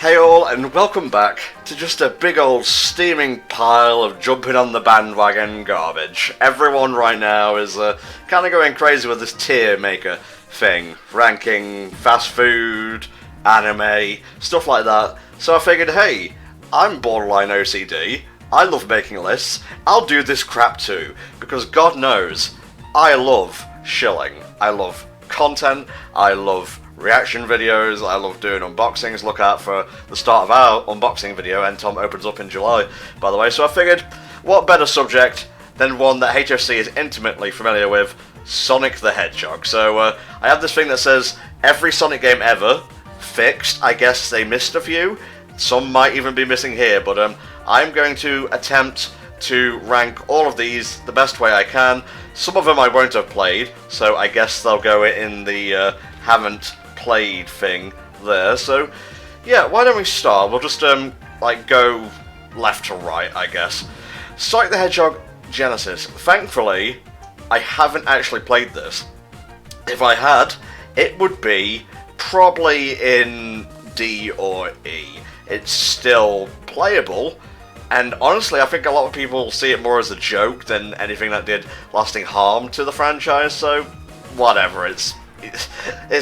Hey all, and welcome back to just a big old steaming pile of jumping on the bandwagon garbage. Everyone right now is kind of going crazy with this Tiermaker thing, ranking fast food, anime, stuff like that. So I figured, hey, I'm borderline OCD, I love making lists, I'll do this crap too, because God knows, I love shilling. I love content, I love reaction videos, I love doing unboxings. Look out for the start of our unboxing video, and Tom opens up in July, by the way. So I figured, what better subject than one that HFC is intimately familiar with, Sonic the Hedgehog. So I have this thing that says, every Sonic game ever, fixed. I guess they missed a few. Some might even be missing here, but I'm going to attempt to rank all of these the best way I can. Some of them I won't have played, so I guess they'll go in the haven't played thing there. So yeah, why don't we start? We'll just like go left to right, I guess. Sonic the Hedgehog Genesis. Thankfully, I haven't actually played this. If I had, it would be probably in D or E. It's still playable, and honestly, I think a lot of people see it more as a joke than anything that did lasting harm to the franchise, so whatever, it's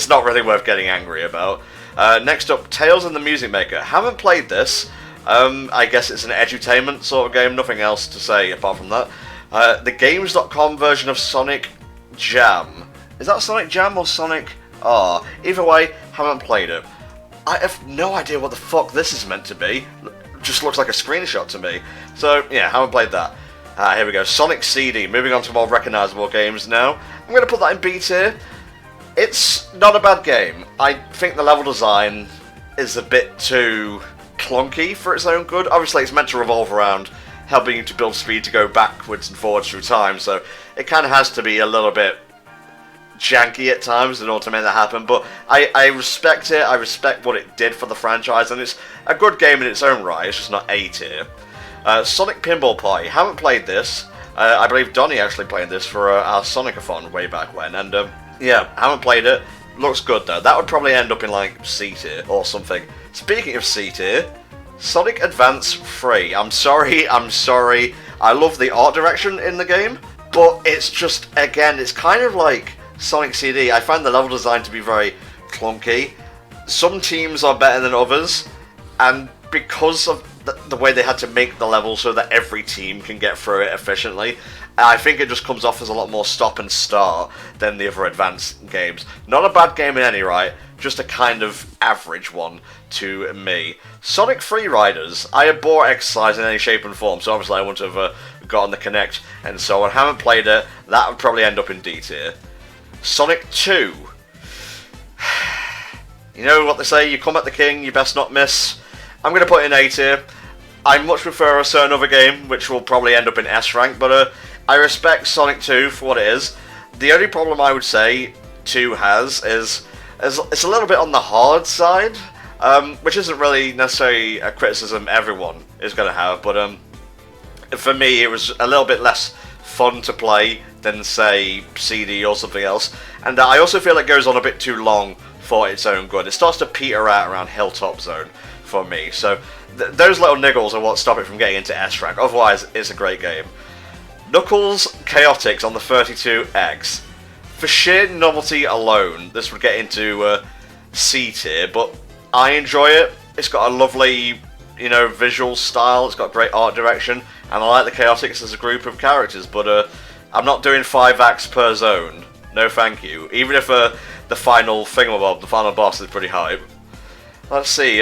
not really worth getting angry about. Next up, Tales and the Music Maker. Haven't played this. I guess it's an edutainment sort of game, nothing else to say apart from that. The Games.com version of Sonic Jam. Is that Sonic Jam or Sonic R? Either way, haven't played it. I have no idea what the fuck this is meant to be. Just looks like a screenshot to me. So yeah, haven't played that. Here we go, Sonic CD. Moving on to more recognisable games now. I'm going to put that in B tier. It's not a bad game. I think the level design is a bit too clunky for its own good. Obviously, it's meant to revolve around helping you to build speed to go backwards and forwards through time, so it kind of has to be a little bit janky at times in order to make that happen, but I respect it. I respect what it did for the franchise, and it's a good game in its own right. It's just not A tier. Sonic Pinball Party. Haven't played this. I believe Donnie actually played this for our Sonic-a-thon way back when, and yeah, haven't played it. Looks good though. That would probably end up in like C tier or something. Speaking of C tier, Sonic Advance 3. I'm sorry. I love the art direction in the game, but it's just, again, it's kind of like Sonic CD. I find the level design to be very clunky. Some teams are better than others, and because of the way they had to make the level so that every team can get through it efficiently, I think it just comes off as a lot more stop and start than the other advanced games. Not a bad game in any right, just a kind of average one to me. Sonic Free Riders. I abhor exercise in any shape and form, so obviously I wouldn't have gotten the Kinect, and so I haven't played it. That would probably end up in D tier. Sonic 2. You know what they say, you come at the king, you best not miss. I'm going to put it in A tier. I much prefer a certain other game, which will probably end up in S rank, but I respect Sonic 2 for what it is. The only problem I would say 2 has is it's a little bit on the hard side, which isn't really necessarily a criticism everyone is going to have, but for me it was a little bit less fun to play than, say, CD or something else, and I also feel it goes on a bit too long for its own good. It starts to peter out around Hilltop Zone for me, so those little niggles are what stop it from getting into S rank. Otherwise, it's a great game. Knuckles Chaotix on the 32X. For sheer novelty alone, this would get into C tier, but I enjoy it. It's got a lovely, you know, visual style. It's got great art direction, and I like the Chaotix as a group of characters, but I'm not doing 5 acts per zone. No thank you. Even if the final thingamabob, the final boss, is pretty hype. Let's see,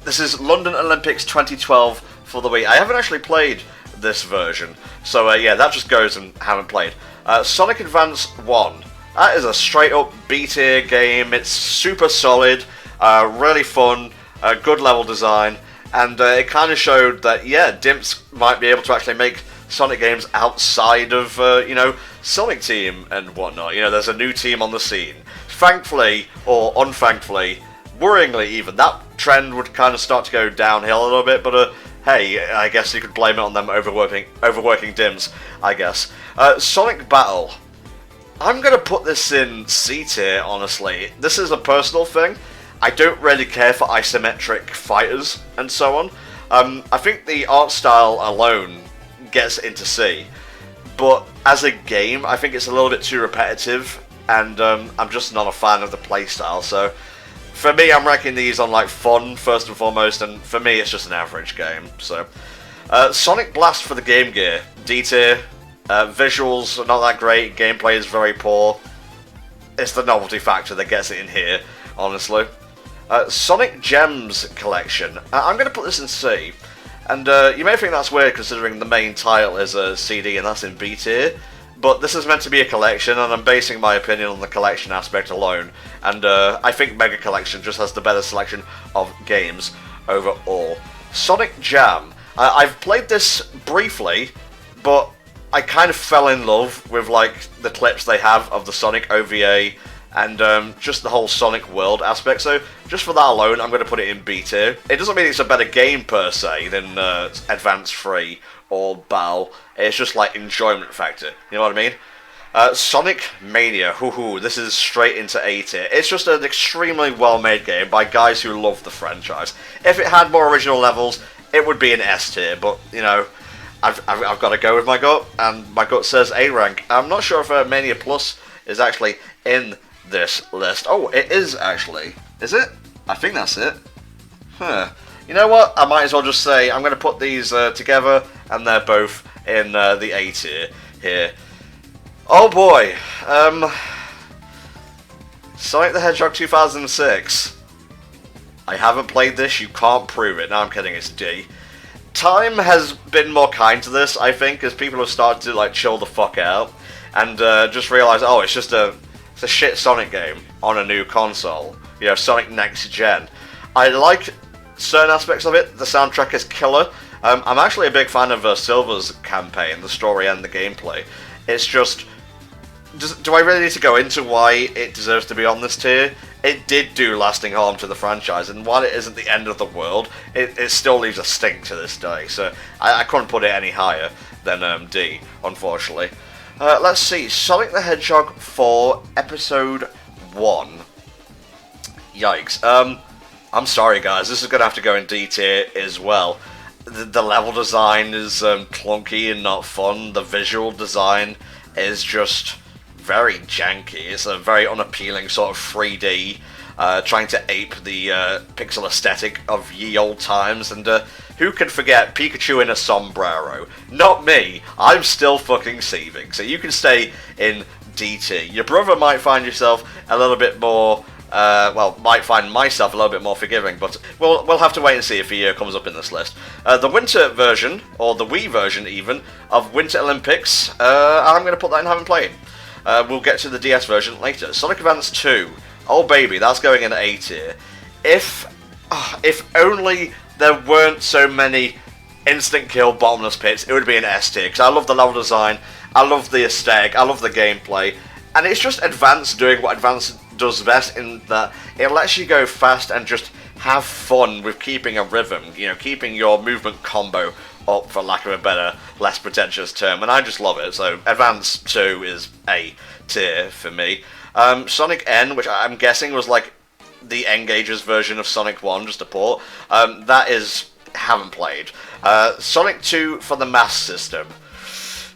this is London Olympics 2012 for the Wii. I haven't actually played this version, so yeah, that just goes and haven't played. Sonic Advance 1. That is a straight up B tier game. It's super solid, really fun, good level design, and it kind of showed that, yeah, Dimps might be able to actually make Sonic games outside of, you know, Sonic Team and whatnot. You know, there's a new team on the scene. Thankfully, or unthankfully, worryingly even, that trend would kind of start to go downhill a little bit, but hey, I guess you could blame it on them overworking Dims, I guess. Sonic Battle. I'm going to put this in C tier, honestly. This is a personal thing. I don't really care for isometric fighters and so on. I think the art style alone gets into C, but as a game, I think it's a little bit too repetitive, and I'm just not a fan of the playstyle. So for me, I'm ranking these on like fun first and foremost, and for me, it's just an average game. So Sonic Blast for the Game Gear, D tier. Visuals are not that great. Gameplay is very poor. It's the novelty factor that gets it in here, honestly. Sonic Gems Collection. I'm going to put this in C. And you may think that's weird considering the main title is a CD and that's in B tier. But this is meant to be a collection, and I'm basing my opinion on the collection aspect alone. And I think Mega Collection just has the better selection of games overall. Sonic Jam. I've played this briefly, but I kind of fell in love with like the clips they have of the Sonic OVA and just the whole Sonic world aspect. So just for that alone, I'm going to put it in B tier. It doesn't mean it's a better game per se than Advance 3 or Battle. It's just like enjoyment factor. You know what I mean? Sonic Mania. This is straight into A tier. It's just an extremely well-made game by guys who love the franchise. If it had more original levels, it would be an S tier. But you know, I've got to go with my gut, and my gut says A rank. I'm not sure if Mania Plus is actually in this list. Oh, it is actually. Is it? I think that's it. Huh. You know what? I might as well just say I'm going to put these together, and they're both in the A tier here. Oh boy. Sonic the Hedgehog 2006. I haven't played this. You can't prove it. No, I'm kidding. It's D. Time has been more kind to this, I think, as people have started to like chill the fuck out and just realize, oh, it's a shit Sonic game on a new console. You know, Sonic Next Gen. I like certain aspects of it. The soundtrack is killer. I'm actually a big fan of Silver's campaign, the story and the gameplay. It's just, do I really need to go into why it deserves to be on this tier? It did do lasting harm to the franchise, and while it isn't the end of the world, it still leaves a stink to this day, so I couldn't put it any higher than D, unfortunately. Let's see, Sonic the Hedgehog 4, Episode 1. Yikes. I'm sorry guys, this is going to have to go in D tier as well. The level design is clunky and not fun. The visual design is just very janky. It's a very unappealing sort of 3D, trying to ape the pixel aesthetic of ye old times, and who can forget Pikachu in a sombrero? Not me. I'm still fucking seething. So you can stay in D tier. Your brother might find yourself a little bit more, might find myself a little bit more forgiving, but we'll have to wait and see if he comes up in this list. The winter version, or the Wii version even, of Winter Olympics, I'm going to put that in haven't played. We'll get to the DS version later. Sonic Advance 2. Oh baby, that's going in A tier. If only there weren't so many instant kill bottomless pits, it would be an S tier. Because I love the level design, I love the aesthetic, I love the gameplay. And it's just Advance doing what Advance does best, in that it lets you go fast and just have fun with keeping a rhythm. You know, keeping your movement combo up, for lack of a better, less pretentious term, and I just love it. So Advance 2 is A tier for me. Sonic N, which I'm guessing was like the N-Gage's version of Sonic 1, just a port, that is, haven't played. Sonic 2 for the Master System.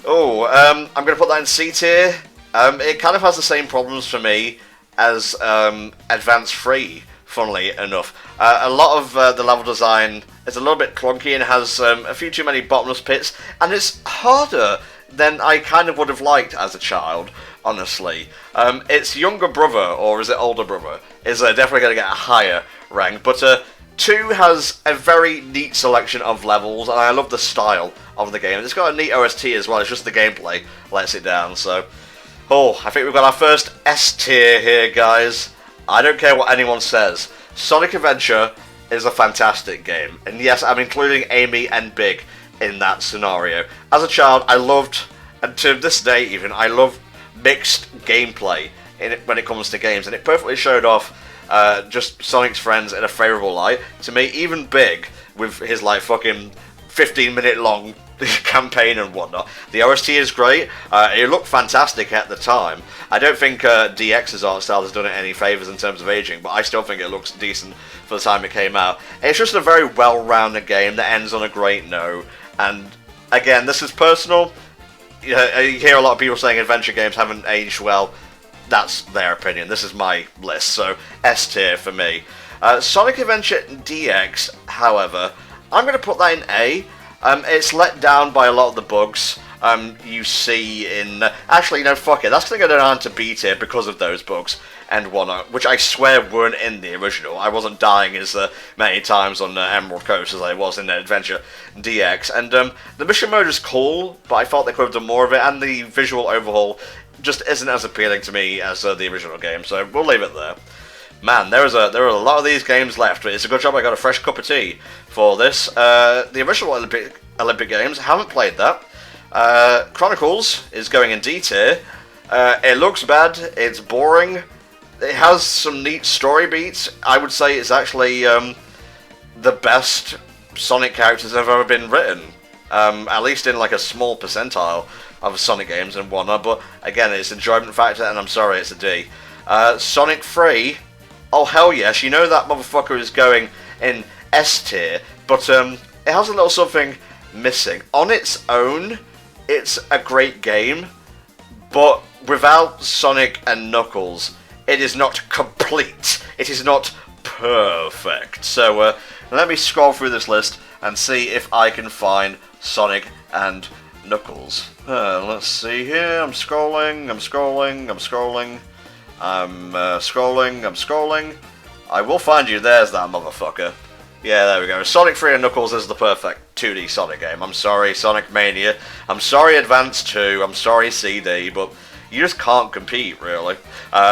Oh, I'm going to put that in C tier. It kind of has the same problems for me as Advance 3, funnily enough. A lot of the level design is a little bit clunky and has a few too many bottomless pits, and it's harder than I kind of would have liked as a child, honestly. Its younger brother, or is it older brother, is definitely going to get a higher rank, but 2 has a very neat selection of levels, and I love the style of the game. It's got a neat OST as well, it's just the gameplay lets it down, so... Oh, I think we've got our first S tier here, guys. I don't care what anyone says. Sonic Adventure is a fantastic game. And yes, I'm including Amy and Big in that scenario. As a child, I loved, and to this day even, I love mixed gameplay when it comes to games. And it perfectly showed off just Sonic's friends in a favourable light. To me, even Big, with his like fucking 15-minute long campaign and whatnot. The OST is great. It looked fantastic at the time. I don't think DX's art style has done it any favours in terms of aging, but I still think it looks decent for the time it came out. It's just a very well-rounded game that ends on a great note, and again, this is personal. You hear a lot of people saying adventure games haven't aged well. That's their opinion. This is my list, so S tier for me. Sonic Adventure DX, however, I'm going to put that in A. It's let down by a lot of the bugs you see in... Actually, no, fuck it. That's going to go down to B tier because of those bugs and whatnot, which I swear weren't in the original. I wasn't dying as many times on Emerald Coast as I was in Adventure DX. And the mission mode is cool, but I thought they could have done more of it, and the visual overhaul just isn't as appealing to me as the original game, so we'll leave it there. Man, there are a lot of these games left, but it's a good job I got a fresh cup of tea for this. The original Olympic Games, I haven't played that. Chronicles is going in D tier. It looks bad, it's boring, it has some neat story beats. I would say it's actually the best Sonic characters that have ever been written. At least in like a small percentile of Sonic games and whatnot, but again, it's enjoyment factor, and I'm sorry, it's a D. Sonic 3, oh hell yes, you know that motherfucker is going in S tier, but it has a little something missing. On its own, it's a great game, but without Sonic and Knuckles, it is not complete. It is not perfect. So let me scroll through this list and see if I can find Sonic and Knuckles. Let's see here. I'm scrolling. I will find you. There's that motherfucker. Yeah, there we go. Sonic 3 and Knuckles is the perfect 2D Sonic game. I'm sorry, Sonic Mania. I'm sorry, Advance 2. I'm sorry, CD, but you just can't compete, really.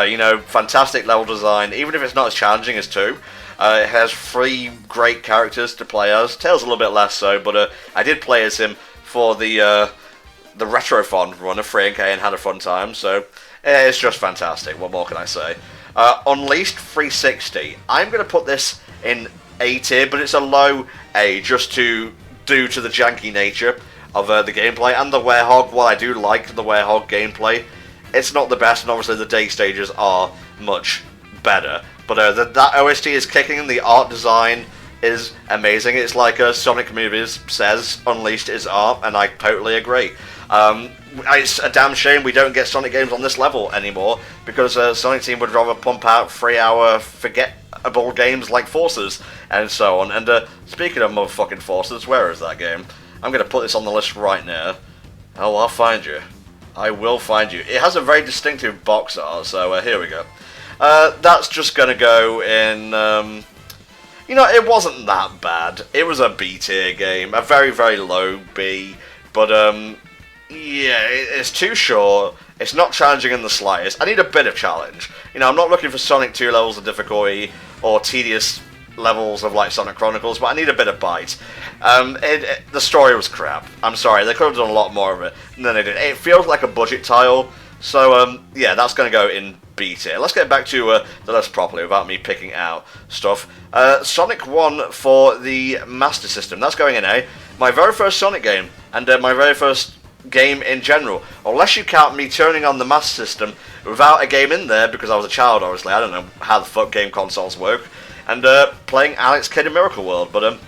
You know, fantastic level design, even if it's not as challenging as 2. It has 3 great characters to play as. Tails a little bit less so, but I did play as him for the Retrophon run of 3NK and had a fun time, so it's just fantastic. What more can I say? Unleashed 360. I'm going to put this in A tier, but it's a low A, just due to the janky nature of the gameplay. And the Werehog, while I do like the Werehog gameplay, it's not the best, and obviously the day stages are much better. But that OST is kicking, the art design is amazing. It's like Sonic Movies says, Unleashed is art, and I totally agree. It's a damn shame we don't get Sonic games on this level anymore, because Sonic Team would rather pump out 3-hour forgettable games like Forces and so on. And speaking of motherfucking Forces, where is that game? I'm going to put this on the list right now. Oh, I'll find you. I will find you. It has a very distinctive box art, so here we go. That's just going to go in... you know, it wasn't that bad. It was a B tier game, a very, very low B, but yeah, it's too short. It's not challenging in the slightest. I need a bit of challenge. You know, I'm not looking for Sonic 2 levels of difficulty or tedious levels of like Sonic Chronicles, but I need a bit of bite. The story was crap. I'm sorry, they could have done a lot more of it than they did. It feels like a budget tile, so yeah, that's going to go in B tier. Let's get back to the list properly without me picking out stuff. Sonic 1 for the Master System. That's going in A. My very first Sonic game, and my very first game in general. Unless you count me turning on the Master System without a game in there, because I was a child, obviously. I don't know how the fuck game consoles work. And playing Alex Kidd in Miracle World. But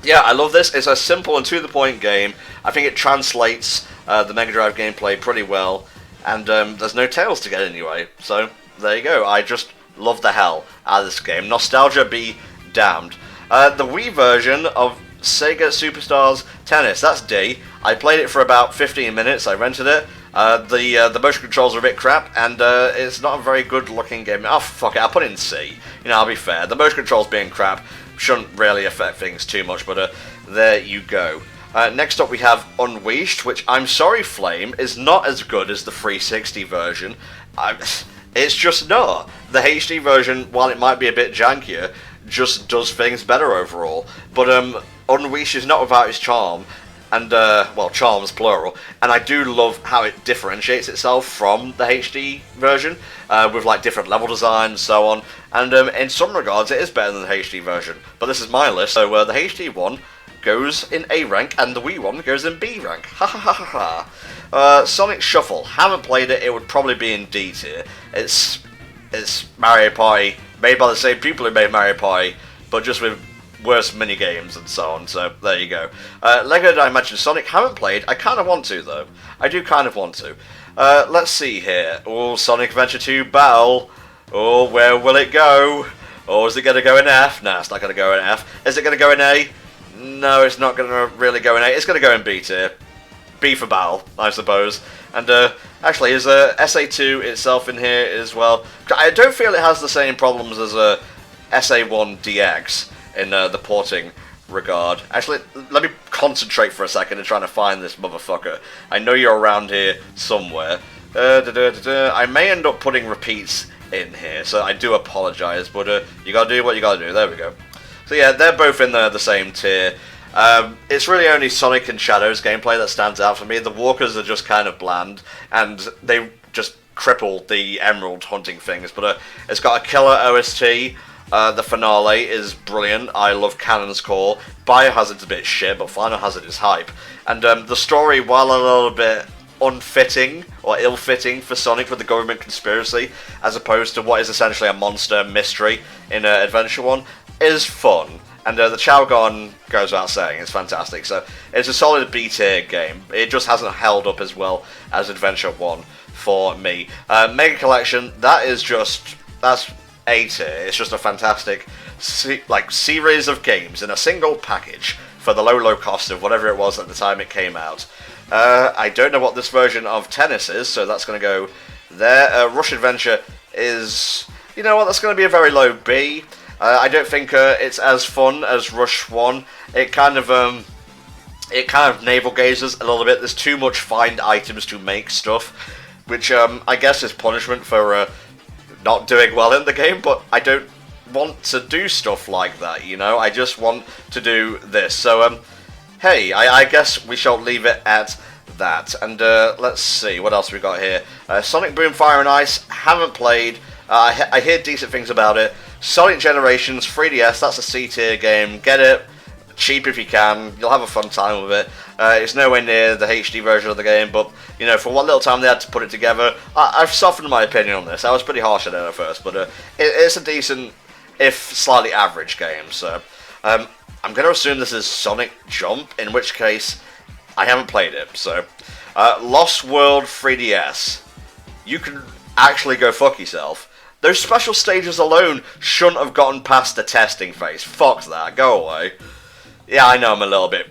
yeah, I love this. It's a simple and to-the-point game. I think it translates the Mega Drive gameplay pretty well. And there's no Tails to get anyway. So, there you go. I just love the hell out of this game. Nostalgia be damned. The Wii version of Sega Superstars Tennis, that's D. I played it for about 15 minutes. I rented it. The motion controls are a bit crap, and it's not a very good looking game. Oh, fuck it, I'll put it in C. You know, I'll be fair. The motion controls being crap shouldn't really affect things too much, but there you go. Next up we have Unleashed, which, I'm sorry Flame, is not as good as the 360 version. It's just not. The HD version, while it might be a bit jankier, just does things better overall. But Unleashed is not without its charm, and, well, charms plural, and I do love how it differentiates itself from the HD version, with, like, different level design and so on, and in some regards it is better than the HD version, but this is my list, so the HD one, goes in A rank, and the Wii one goes in B rank. Ha ha ha ha ha. Sonic Shuffle. Haven't played it. It would probably be in D tier. It's Mario Party, made by the same people who made Mario Party, but just with worse mini games and so on. So there you go. Lego Dimension Sonic. Haven't played. I kind of want to though. I do kind of want to. Let's see here. Oh, Sonic Adventure 2 Battle. Oh, where will it go? Or is it going to go in F? No, it's not going to go in F. Is it going to go in A? No, it's not going to really go in A. It's going to go in B tier. B for Battle, I suppose. And actually, is SA2 itself in here as well? I don't feel it has the same problems as SA1 DX in the porting regard. Actually, let me concentrate for a second and trying to find this motherfucker. I know you're around here somewhere. I may end up putting repeats in here, so I do apologise, but you gotta do what you gotta do. There we go. So yeah, they're both in the same tier. It's really only Sonic and Shadows gameplay that stands out for me. The walkers are just kind of bland, and they just cripple the emerald hunting things, but it's got a killer OST. The finale is brilliant. I love Cannon's Call. Biohazard's a bit shit, but Final Hazard is hype. And the story, while a little bit unfitting or ill-fitting for Sonic with the government conspiracy, as opposed to what is essentially a monster mystery in Adventure 1, is fun. And the Chowgon goes without saying, it's fantastic. So it's a solid B-tier game. It just hasn't held up as well as Adventure 1 for me. Mega Collection, that's A tier. It's just a fantastic series of games in a single package for the low cost of whatever it was at the time it came out. I don't know what this version of Tennis is, so that's going to go there. Rush Adventure is, you know what, that's going to be a very low B. I don't think it's as fun as Rush 1. It kind of navel gazes a little bit. There's too much find items to make stuff, which I guess is punishment for not doing well in the game, but I don't want to do stuff like that, you know? I just want to do this. So, hey, I guess we shall leave it at that. And let's see, what else we got here? Sonic Boom Fire and Ice, haven't played. I hear decent things about it. Sonic Generations, 3DS, that's a C tier game. Get it, cheap if you can. You'll have a fun time with it. It's nowhere near the HD version of the game, but, you know, for what little time they had to put it together, I've softened my opinion on this. I was pretty harsh on it at first, but it's a decent, if slightly average game. So I'm going to assume this is Sonic Jump, in which case I haven't played it. So Lost World 3DS, you can actually go fuck yourself. Those special stages alone shouldn't have gotten past the testing phase. Fuck that, go away. Yeah, I know I'm a little bit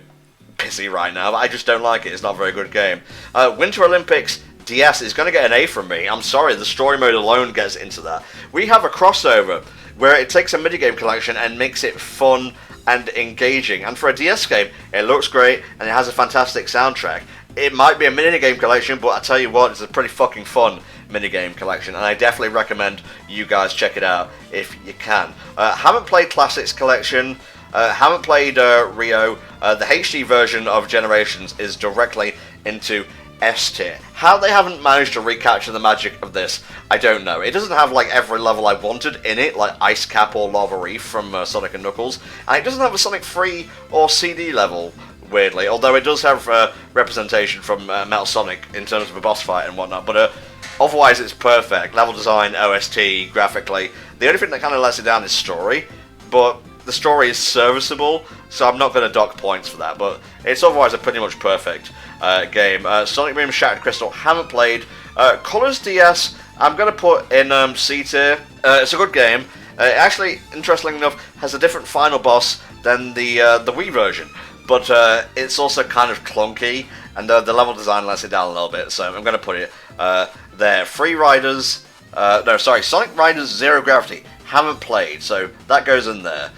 pissy right now, but I just don't like it. It's not a very good game. Winter Olympics DS is going to get an A from me. I'm sorry, the story mode alone gets into that. We have a crossover where it takes a minigame collection and makes it fun and engaging. And for a DS game, it looks great and it has a fantastic soundtrack. It might be a minigame collection, but I tell you what, it's a pretty fucking fun minigame collection, and I definitely recommend you guys check it out if you can. Haven't played Classics Collection, haven't played Rio. The HD version of Generations is directly into S tier. How they haven't managed to recapture the magic of this, I don't know. It doesn't have like every level I wanted in it, like Ice Cap or Lava Reef from Sonic & Knuckles, and it doesn't have a Sonic 3 or CD level, weirdly, although it does have representation from Metal Sonic in terms of a boss fight and whatnot, but otherwise it's perfect. Level design, OST, graphically. The only thing that kind of lets it down is story, but the story is serviceable, so I'm not going to dock points for that, but it's otherwise a pretty much perfect game. Sonic Boom Shattered Crystal, haven't played. Colors DS, I'm going to put in C tier. It's a good game. It actually, interestingly enough, has a different final boss than the Wii version, but it's also kind of clunky, and the level design lets it down a little bit, so I'm going to put it there. Sonic Riders Zero Gravity, haven't played, so that goes in there.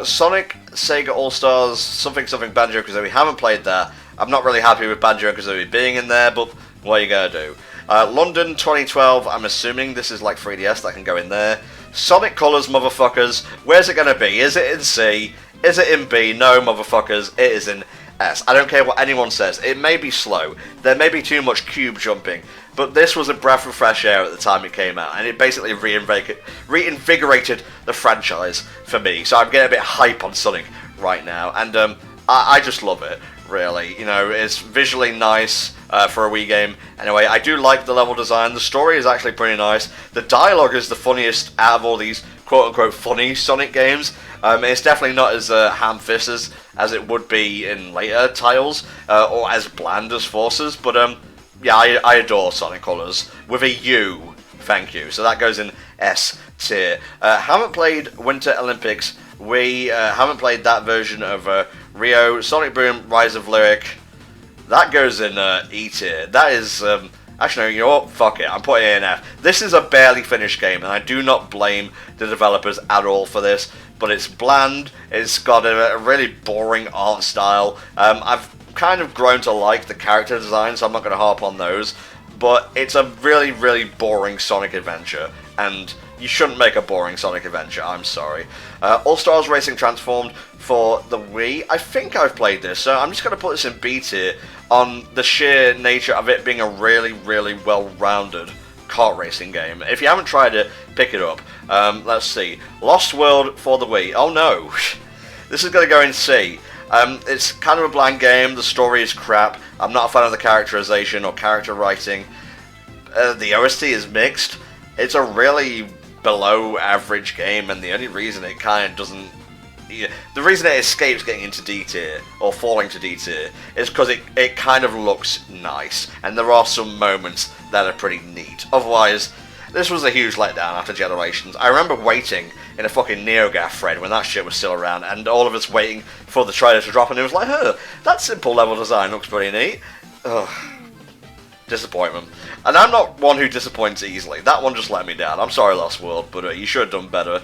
Sonic Sega All-Stars something Banjo-Kazooie, haven't played that. I'm not really happy with Banjo-Kazooie being in there, but what are you going to do? London 2012, I'm assuming this is like 3DS, that can go in there. Sonic Colors, motherfuckers, where's it going to be? Is it in C? Is it in B? No, motherfuckers, it is in S. I don't care what anyone says. It may be slow. There may be too much cube jumping. But this was a breath of fresh air at the time it came out. And it basically reinvigorated the franchise for me. So I'm getting a bit hype on Sonic right now. And I just love it, really. You know, it's visually nice for a Wii game. Anyway, I do like the level design. The story is actually pretty nice. The dialogue is the funniest out of all these quote-unquote funny Sonic games. It's definitely not as ham-fisted as it would be in later titles, or as bland as Forces, but yeah, I adore Sonic Colors, with a U, thank you. So that goes in S tier. Haven't played Winter Olympics. We haven't played that version of Rio. Sonic Boom, Rise of Lyric. That goes in E tier. That is, actually, no, you know what? Fuck it, I'm putting it in F. This is a barely finished game, and I do not blame the developers at all for this, but it's bland, it's got a really boring art style. I've kind of grown to like the character design, so I'm not going to harp on those, but it's a really, really boring Sonic adventure, and you shouldn't make a boring Sonic adventure, I'm sorry. All-Stars Racing Transformed for the Wii. I think I've played this, so I'm just going to put this in B tier on the sheer nature of it being a really, really well-rounded kart racing game. If you haven't tried it, pick it up. Let's see. Lost World for the Wii. Oh no. This is going to go in C. It's kind of a bland game, the story is crap, I'm not a fan of the characterization or character writing. The OST is mixed. It's a really below average game, and the only reason it kind of doesn't... The reason it escapes getting into D tier, or falling to D tier, is because it kind of looks nice, and there are some moments that are pretty neat. Otherwise, this was a huge letdown after Generations. I remember waiting in a fucking NeoGAF thread when that shit was still around, and all of us waiting for the trailer to drop, and it was like, huh, that simple level design looks pretty neat. Ugh. Disappointment. And I'm not one who disappoints easily. That one just let me down. I'm sorry, Lost World, but you should have done better.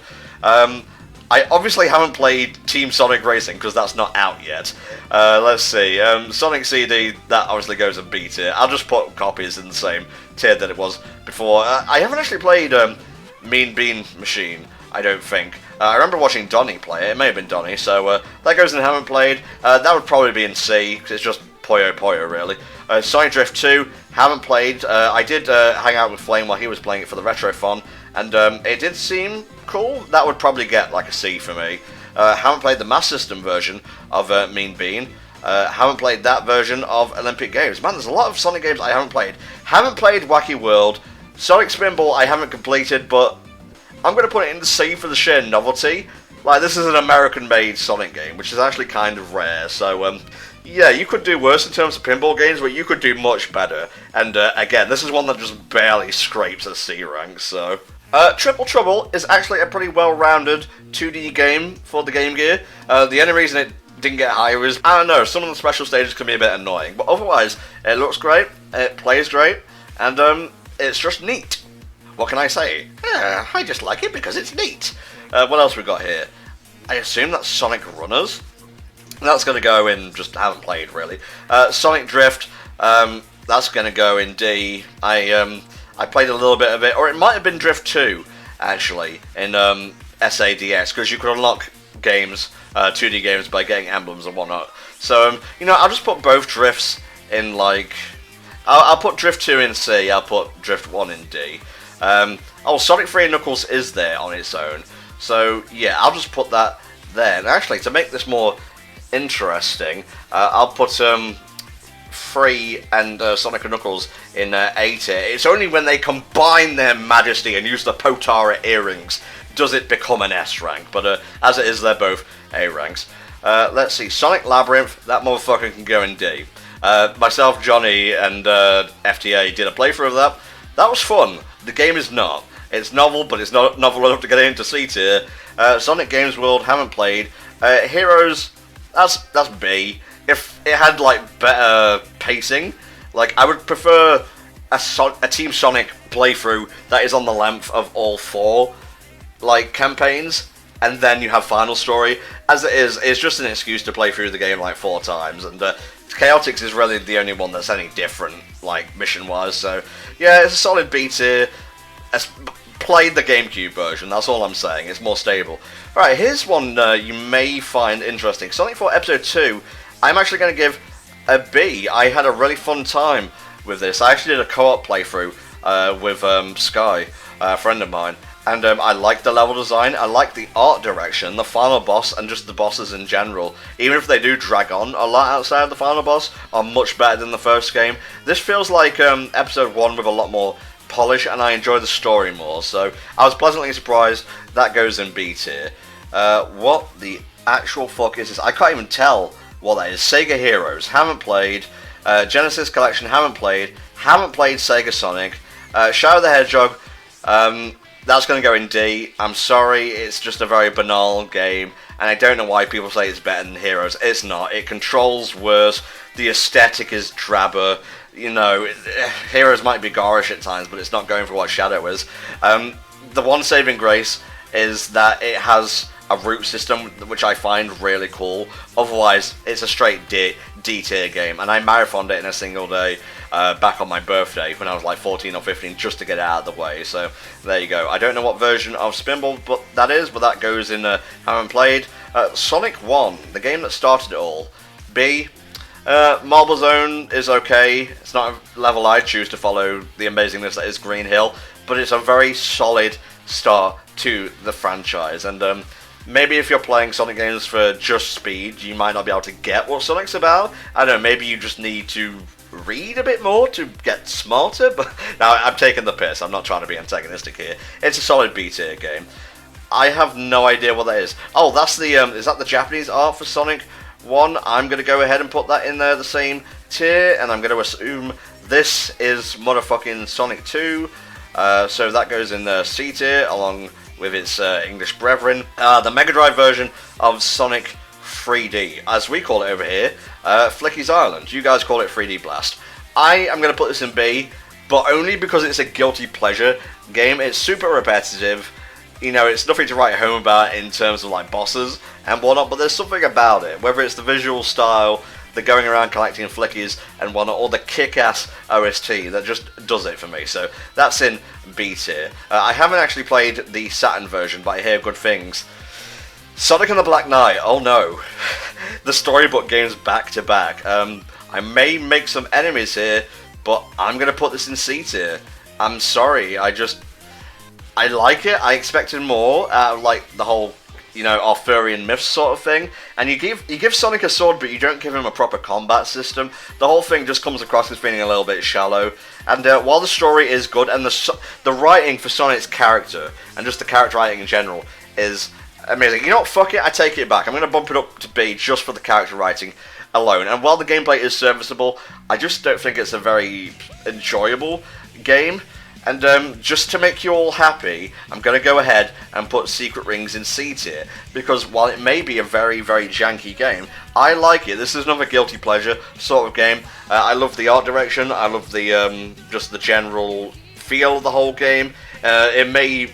I obviously haven't played Team Sonic Racing, because that's not out yet. Let's see. Sonic CD, that obviously goes in B tier. I'll just put copies in the same tier that it was before. I haven't actually played Mean Bean Machine, I don't think. I remember watching Donnie play it. It may have been Donnie, so that goes in haven't played. That would probably be in C, because it's just Puyo Puyo, really. Sonic Drift 2, haven't played. I did hang out with Flame while he was playing it for the Retrophon, and it did seem cool. That would probably get like a C for me. Haven't played the Master System version of Mean Bean. Haven't played that version of Olympic Games. Man, there's a lot of Sonic games I haven't played. Haven't played Wacky World. Sonic Spinball I haven't completed, but I'm going to put it in the C for the sheer novelty. Like, this is an American-made Sonic game, which is actually kind of rare, so, yeah, you could do worse in terms of pinball games, but you could do much better. And, again, this is one that just barely scrapes a C rank, so... Triple Trouble is actually a pretty well-rounded 2D game for the Game Gear. The only reason it didn't get higher is, I don't know, some of the special stages can be a bit annoying, but otherwise, it looks great, it plays great, and, it's just neat. What can I say? I just like it because it's neat. What else we got here? I assume that's Sonic Runners. That's going to go in, just haven't played really. Sonic Drift, that's going to go in D. I played a little bit of it, or it might have been Drift 2, actually, in SADS, because you could unlock games, 2D games, by getting emblems and whatnot. So, you know, I'll just put both Drifts in, like... I'll put Drift 2 in C, I'll put Drift 1 in D. Oh, Sonic 3 Knuckles is there on its own. So, yeah, I'll just put that there. And actually, to make this more interesting, I'll put 3 and Sonic and Knuckles in A tier. It's only when they combine their majesty and use the Potara earrings does it become an S rank. But as it is, they're both A ranks. Let's see, Sonic Labyrinth, that motherfucker can go in D. Myself, Johnny, and FTA did a playthrough of that. That was fun. The game is not. It's novel, but it's not novel enough to get into C tier. Sonic Games World, haven't played. Heroes, that's B. If it had like better pacing, like I would prefer a Team Sonic playthrough that is on the length of all 4 like campaigns, and then you have final story. As it is, it's just an excuse to play through the game like 4 times, and Chaotix is really the only one that's any different, like mission-wise. So yeah, it's a solid B tier. Played the GameCube version, that's all I'm saying, it's more stable. Alright, here's one you may find interesting. Sonic 4 Episode 2, I'm actually going to give a B. I had a really fun time with this. I actually did a co-op playthrough with Sky, a friend of mine, And I like the level design, I like the art direction, the final boss, and just the bosses in general. Even if they do drag on a lot outside of the final boss, are much better than the first game. This feels like episode 1 with a lot more polish, and I enjoy the story more, so I was pleasantly surprised. That goes in B tier. What the actual fuck is this? I can't even tell what that is. Sega Heroes, haven't played. Genesis Collection, haven't played Sega Sonic. Shadow the Hedgehog, that's going to go in D. I'm sorry, it's just a very banal game, and I don't know why people say it's better than Heroes. It's not. It controls worse, the aesthetic is drabber, you know, Heroes might be garish at times, but it's not going for what Shadow is. The one saving grace is that it has a root system, which I find really cool. Otherwise, it's a straight D tier game, and I marathoned it in a single day back on my birthday when I was like 14 or 15, just to get it out of the way. So there you go. I don't know what version of Spinball but that goes in haven't played. Sonic 1, the game that started it all. B. Marble Zone is okay. It's not a level I choose to follow the amazingness that is Green Hill, but it's a very solid start to the franchise, and maybe if you're playing Sonic games for just speed, you might not be able to get what Sonic's about. I don't know, maybe you just need to read a bit more to get smarter, but now I'm taking the piss, I'm not trying to be antagonistic here. It's a solid B tier game. I have no idea what that is. Oh, that's the, is that the Japanese art for Sonic 1? I'm going to go ahead and put that in there, the same tier, and I'm going to assume this is motherfucking Sonic 2, so that goes in the C tier, along with its English brethren. The Mega Drive version of Sonic 3D, as we call it over here, Flicky's Island. You guys call it 3D Blast. I am going to put this in B, but only because it's a guilty pleasure game. It's super repetitive. You know, it's nothing to write home about in terms of like bosses and whatnot, but there's something about it, whether it's the visual style, the going around collecting flickies and whatnot, or the kick-ass OST that just does it for me. So that's in B tier. I haven't actually played the Saturn version, but I hear good things. Sonic and the Black Knight, oh no. The Storybook games back to back. I may make some enemies here, but I'm going to put this in C tier. I'm sorry, I like it. I expected more out of like the whole, you know, Arthurian myths sort of thing. And you give Sonic a sword, but you don't give him a proper combat system. The whole thing just comes across as feeling a little bit shallow. And while the story is good, and the writing for Sonic's character, and just the character writing in general, is amazing. You know what, fuck it, I take it back. I'm going to bump it up to B just for the character writing alone. And while the gameplay is serviceable, I just don't think it's a very enjoyable game. And just to make you all happy, I'm going to go ahead and put Secret Rings in C tier, because while it may be a very, very janky game, I like it. This is another guilty pleasure sort of game. I love the art direction, I love the just the general feel of the whole game. It may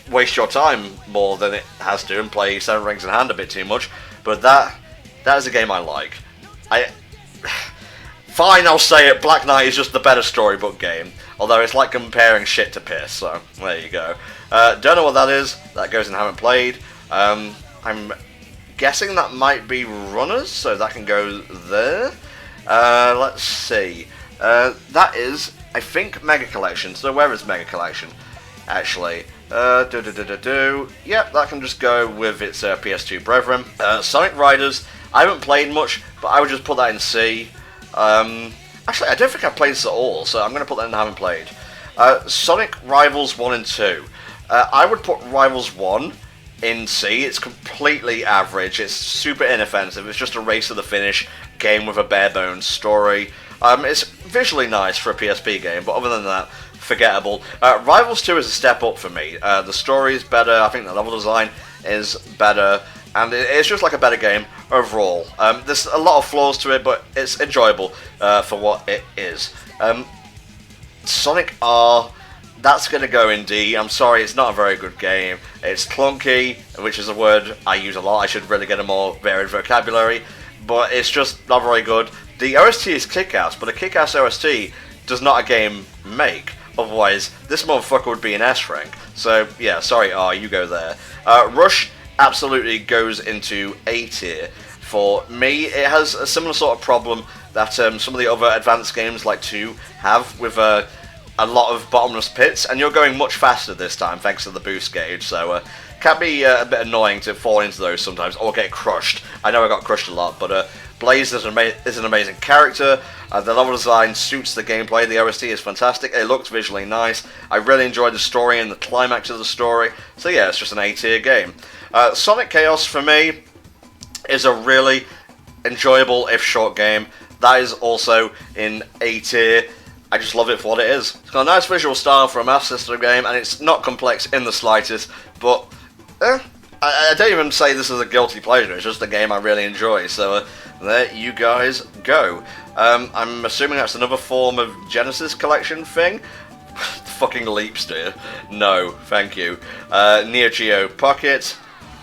waste your time more than it has to and play Seven Rings in Hand a bit too much, but that is a game I like. Fine, I'll say it, Black Knight is just the better Storybook game. Although it's like comparing shit to piss, so there you go. Don't know what that is. That goes in haven't played. I'm guessing that might be Runners, so that can go there. Let's see. That is, I think, Mega Collection. So where is Mega Collection? Actually. Yep, that can just go with its PS2 brethren. Sonic Riders, I haven't played much, but I would just put that in C. Actually, I don't think I've played this at all, so I'm going to put that in haven't played. Sonic Rivals 1 and 2. I would put Rivals 1 in C. It's completely average. It's super inoffensive. It's just a race to the finish game with a bare-bones story. It's visually nice for a PSP game, but other than that, forgettable. Rivals 2 is a step up for me. The story is better. I think the level design is better. And it's just like a better game overall. There's a lot of flaws to it, but it's enjoyable for what it is. Sonic R, that's going to go in D. I'm sorry, it's not a very good game. It's clunky, which is a word I use a lot. I should really get a more varied vocabulary. But it's just not very good. The OST is kick-ass, but a kick-ass OST does not a game make. Otherwise, this motherfucker would be an S rank. So, yeah, sorry R, you go there. Rush absolutely goes into A tier. For me, it has a similar sort of problem that some of the other advanced games like 2 have with a lot of bottomless pits, and you're going much faster this time thanks to the boost gauge, so can be a bit annoying to fall into those sometimes, or get crushed. I know I got crushed a lot, but Blaze is an amazing character. The level design suits the gameplay. The OST is fantastic. It looks visually nice. I really enjoyed the story and the climax of the story. So yeah, it's just an A-tier game. Sonic Chaos for me is a really enjoyable, if short, game. That is also in A-tier. I just love it for what it is. It's got a nice visual style for a Master System game, and it's not complex in the slightest, but I don't even say this is a guilty pleasure. It's just a game I really enjoy, so there you guys go. I'm assuming that's another form of Genesis Collection thing. Fucking leaps, dear. No, thank you. Neo Geo Pocket.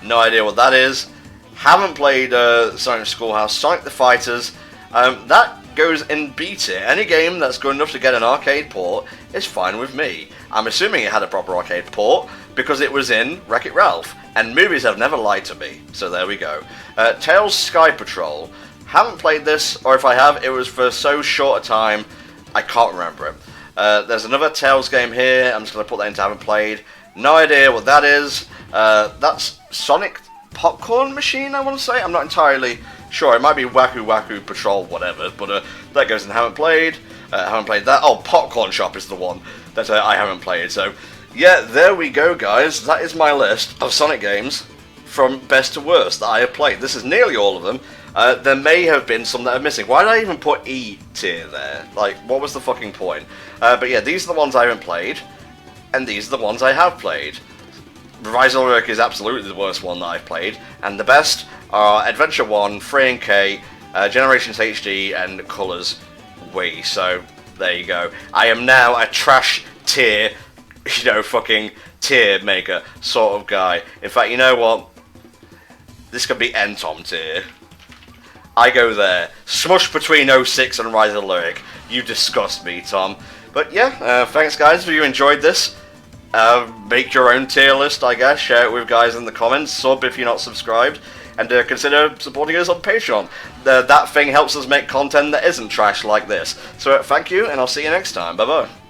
No idea what that is. Haven't played Sonic Schoolhouse. Sonic the Fighters. That goes in B tier. Any game that's good enough to get an arcade port is fine with me. I'm assuming it had a proper arcade port because it was in Wreck-It Ralph. And movies have never lied to me. So there we go. Tails Sky Patrol. Haven't played this, or if I have, it was for so short a time, I can't remember it. There's another Tails game here. I'm just going to put that into haven't played. No idea what that is. That's Sonic Popcorn Machine, I want to say. I'm not entirely sure. It might be Waku Waku Patrol, whatever. But that goes in haven't played. Haven't played that. Oh, Popcorn Shop is the one that I haven't played. So, yeah, there we go, guys. That is my list of Sonic games from best to worst that I have played. This is nearly all of them. There may have been some that are missing. Why did I even put E tier there? Like, what was the fucking point? But yeah, these are the ones I haven't played, and these are the ones I have played. Rise of Work is absolutely the worst one that I've played, and the best are Adventure 1, Free and K, Generations HD, and Colors Wii. So, there you go. I am now a trash tier, fucking tier maker sort of guy. In fact, you know what? This could be N-Tom tier. I go there. Smush between 06 and Rise of Lyric. You disgust me, Tom. But yeah, thanks guys if you enjoyed this. Make your own tier list, I guess. Share it with guys in the comments. Sub if you're not subscribed. And consider supporting us on Patreon. That thing helps us make content that isn't trash like this. So thank you, and I'll see you next time. Bye-bye.